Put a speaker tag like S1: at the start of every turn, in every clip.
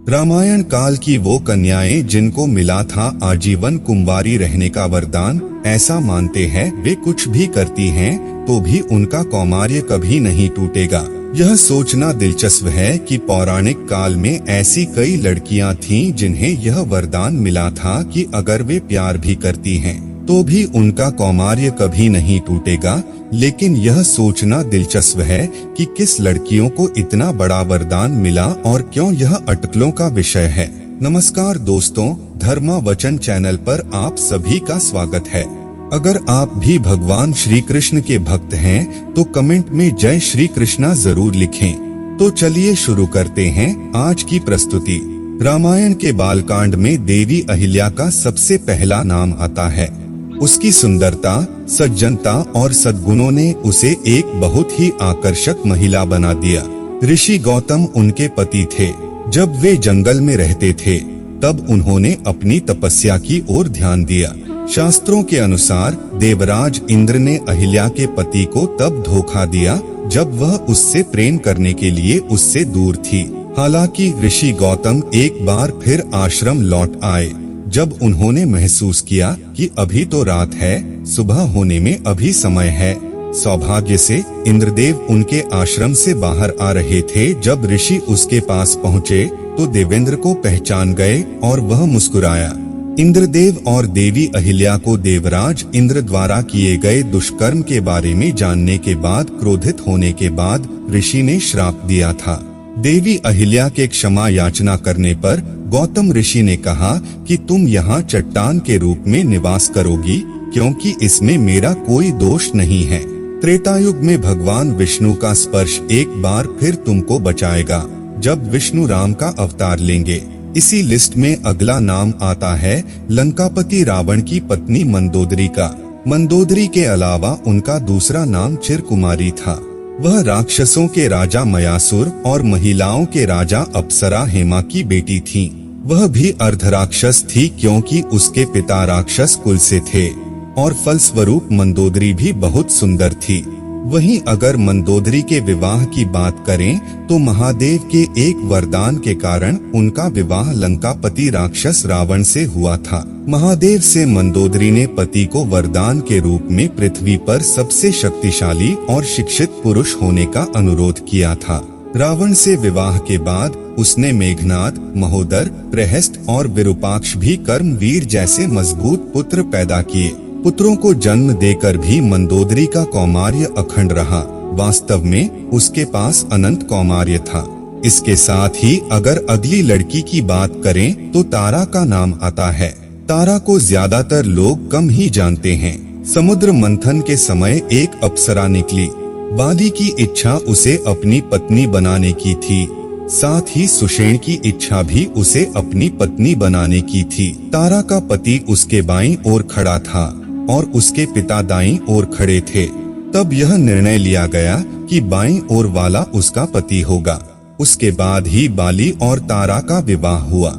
S1: रामायण काल की वो कन्याएं जिनको मिला था आजीवन कुंवारी रहने का वरदान, ऐसा मानते हैं वे कुछ भी करती हैं तो भी उनका कौमार्य कभी नहीं टूटेगा। यह सोचना दिलचस्प है कि पौराणिक काल में ऐसी कई लड़कियां थीं जिन्हें यह वरदान मिला था कि अगर वे प्यार भी करती हैं तो भी उनका कौमार्य कभी नहीं टूटेगा। लेकिन यह सोचना दिलचस्प है कि किस लड़कियों को इतना बड़ा वरदान मिला और क्यों यह अटकलों का विषय है। नमस्कार दोस्तों, धर्मा वचन चैनल पर आप सभी का स्वागत है। अगर आप भी भगवान श्री कृष्ण के भक्त हैं तो कमेंट में जय श्री कृष्णा जरूर लिखें। तो चलिए शुरू करते हैं आज की प्रस्तुति। रामायण के बालकांड में देवी अहिल्या का सबसे पहला नाम आता है। उसकी सुंदरता, सज्जनता और सद्गुणों ने उसे एक बहुत ही आकर्षक महिला बना दिया। ऋषि गौतम उनके पति थे। जब वे जंगल में रहते थे तब उन्होंने अपनी तपस्या की ओर ध्यान दिया। शास्त्रों के अनुसार देवराज इंद्र ने अहिल्या के पति को तब धोखा दिया जब वह उससे प्रेम करने के लिए उससे दूर थी। हालांकि ऋषि गौतम एक बार फिर आश्रम लौट आए। जब उन्होंने महसूस किया कि अभी तो रात है, सुबह होने में अभी समय है। सौभाग्य से इंद्रदेव उनके आश्रम से बाहर आ रहे थे। जब ऋषि उसके पास पहुँचे तो देवेंद्र को पहचान गए और वह मुस्कुराया। इंद्रदेव और देवी अहिल्या को देवराज इंद्र द्वारा किए गए दुष्कर्म के बारे में जानने के बाद क्रोधित होने के बाद ऋषि ने श्राप दिया था। देवी अहिल्या के क्षमा याचना करने पर गौतम ऋषि ने कहा कि तुम यहाँ चट्टान के रूप में निवास करोगी क्योंकि इसमें मेरा कोई दोष नहीं है। त्रेतायुग में भगवान विष्णु का स्पर्श एक बार फिर तुमको बचाएगा जब विष्णु राम का अवतार लेंगे। इसी लिस्ट में अगला नाम आता है लंकापति रावण की पत्नी मंदोदरी का। मंदोदरी के अलावा उनका दूसरा नाम चिरकुमारी था। वह राक्षसों के राजा मयासुर और महिलाओं के राजा अप्सरा हेमा की बेटी थी। वह भी अर्धराक्षस थी क्योंकि उसके पिता राक्षस कुल से थे और फलस्वरूप मंदोदरी भी बहुत सुंदर थी। वहीं अगर मंदोदरी के विवाह की बात करें तो महादेव के एक वरदान के कारण उनका विवाह लंकापति राक्षस रावण से हुआ था। महादेव से मंदोदरी ने पति को वरदान के रूप में पृथ्वी पर सबसे शक्तिशाली और शिक्षित पुरुष होने का अनुरोध किया था। रावण से विवाह के बाद उसने मेघनाद, महोदर, प्रहस्त और विरूपाक्ष भी कर्मवीर जैसे मजबूत पुत्र पैदा किए। पुत्रों को जन्म देकर भी मंदोदरी का कौमार्य अखंड रहा। वास्तव में उसके पास अनंत कौमार्य था। इसके साथ ही अगर अगली लड़की की बात करें तो तारा का नाम आता है। तारा को ज्यादातर लोग कम ही जानते हैं। समुद्र मंथन के समय एक अप्सरा निकली। बाली की इच्छा उसे अपनी पत्नी बनाने की थी, साथ ही सुषेण की इच्छा भी उसे अपनी पत्नी बनाने की थी। तारा का पति उसके बाईं ओर खड़ा था और उसके पिता दाईं ओर खड़े थे। तब यह निर्णय लिया गया कि बाईं ओर वाला उसका पति होगा। उसके बाद ही बाली और तारा का विवाह हुआ।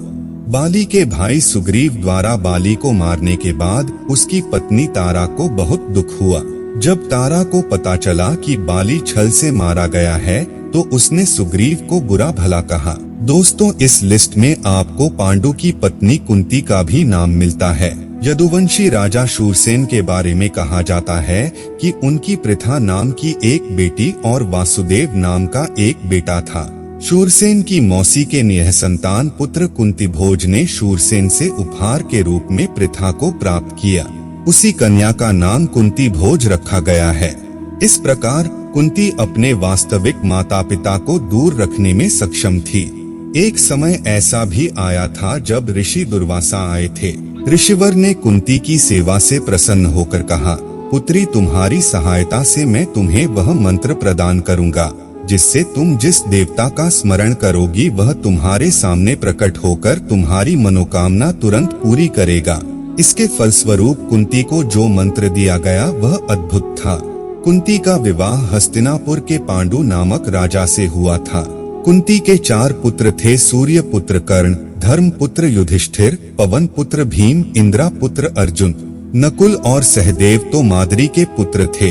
S1: बाली के भाई सुग्रीव द्वारा बाली को मारने के बाद उसकी पत्नी तारा को बहुत दुख हुआ। जब तारा को पता चला कि बाली छल से मारा गया है तो उसने सुग्रीव को बुरा भला कहा। दोस्तों, इस लिस्ट में आपको पांडु की पत्नी कुंती का भी नाम मिलता है। यदुवंशी राजा शूरसेन के बारे में कहा जाता है कि उनकी पृथा नाम की एक बेटी और वासुदेव नाम का एक बेटा था। शूरसेन की मौसी के निःसंतान पुत्र कुंतीभोज ने शूरसेन से उपहार के रूप में पृथा को प्राप्त किया। उसी कन्या का नाम कुंतीभोज रखा गया है। इस प्रकार कुंती अपने वास्तविक माता पिता को दूर रखने में सक्षम थी। एक समय ऐसा भी आया था जब ऋषि दुर्वासा आए थे। ऋषिवर ने कुंती की सेवा से प्रसन्न होकर कहा, पुत्री, तुम्हारी सहायता से मैं तुम्हें वह मंत्र प्रदान करूंगा जिससे तुम जिस देवता का स्मरण करोगी वह तुम्हारे सामने प्रकट होकर तुम्हारी मनोकामना तुरंत पूरी करेगा। इसके फलस्वरूप कुंती को जो मंत्र दिया गया वह अद्भुत था। कुंती का विवाह हस्तिनापुर के पांडु नामक राजा से हुआ था। कुंती के 4 पुत्र थे, सूर्य पुत्र कर्ण, धर्म पुत्र युधिष्ठिर, पवन पुत्र भीम, इंद्रा पुत्र अर्जुन। नकुल और सहदेव तो माद्री के पुत्र थे।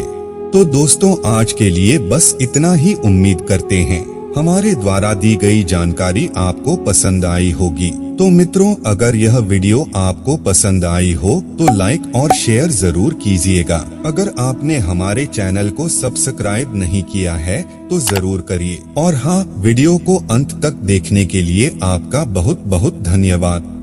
S1: तो दोस्तों, आज के लिए बस इतना ही। उम्मीद करते हैं हमारे द्वारा दी गई जानकारी आपको पसंद आई होगी। तो मित्रों, अगर यह वीडियो आपको पसंद आई हो तो लाइक और शेयर जरूर कीजिएगा। अगर आपने हमारे चैनल को सब्सक्राइब नहीं किया है तो जरूर करिए। और हाँ, वीडियो को अंत तक देखने के लिए आपका बहुत बहुत धन्यवाद।